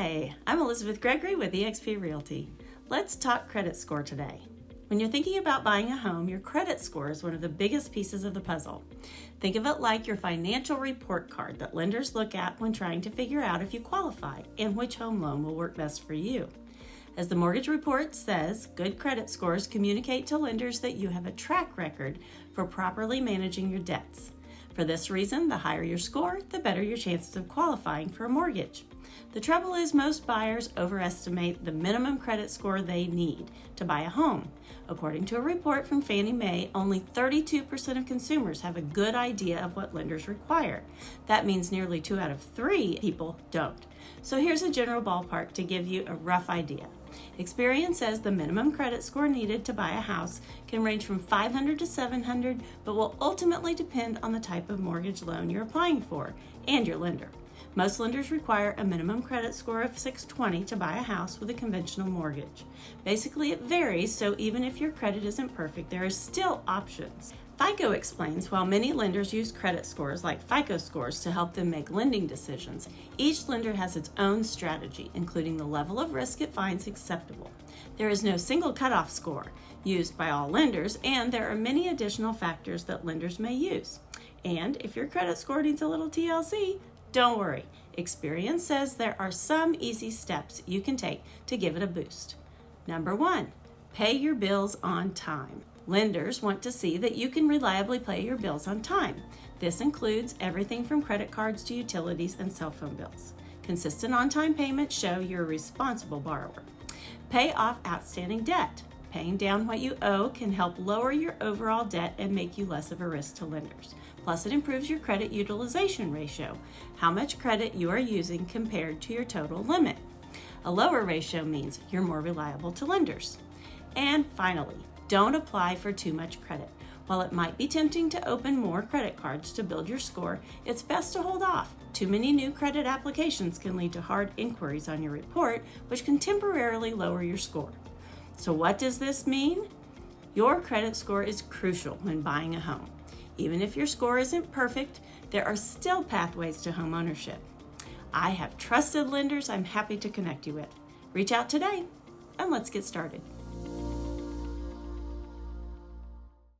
Hi, I'm Elizabeth Gregory with eXp Realty. Let's talk credit score today. When you're thinking about buying a home, your credit score is one of the biggest pieces of the puzzle. Think of it like your financial report card that lenders look at when trying to figure out if you qualify and which home loan will work best for you. As the mortgage report says, good credit scores communicate to lenders that you have a track record for properly managing your debts. For this reason, the higher your score, the better your chances of qualifying for a mortgage. The trouble is most buyers overestimate the minimum credit score they need to buy a home. According to a report from Fannie Mae, only 32% of consumers have a good idea of what lenders require. That means nearly 2 out of 3 people don't. So here's a general ballpark to give you a rough idea. Experience says the minimum credit score needed to buy a house can range from 500 to 700, but will ultimately depend on the type of mortgage loan you're applying for and your lender. Most lenders require a minimum credit score of 620 to buy a house with a conventional mortgage. Basically, it varies, so even if your credit isn't perfect, there are still options. FICO explains while many lenders use credit scores like FICO scores to help them make lending decisions, each lender has its own strategy, including the level of risk it finds acceptable. There is no single cutoff score used by all lenders, and there are many additional factors that lenders may use. And if your credit score needs a little TLC, don't worry. Experience says there are some easy steps you can take to give it a boost. Number 1, pay your bills on time. Lenders want to see that you can reliably pay your bills on time. This includes everything from credit cards to utilities and cell phone bills. Consistent on-time payments show you're a responsible borrower. Pay off outstanding debt. Paying down what you owe can help lower your overall debt and make you less of a risk to lenders. Plus, it improves your credit utilization ratio, how much credit you are using compared to your total limit. A lower ratio means you're more reliable to lenders. And finally, don't apply for too much credit. While it might be tempting to open more credit cards to build your score, it's best to hold off. Too many new credit applications can lead to hard inquiries on your report, which can temporarily lower your score. So what does this mean? Your credit score is crucial when buying a home. Even if your score isn't perfect, there are still pathways to home ownership. I have trusted lenders I'm happy to connect you with. Reach out today and let's get started.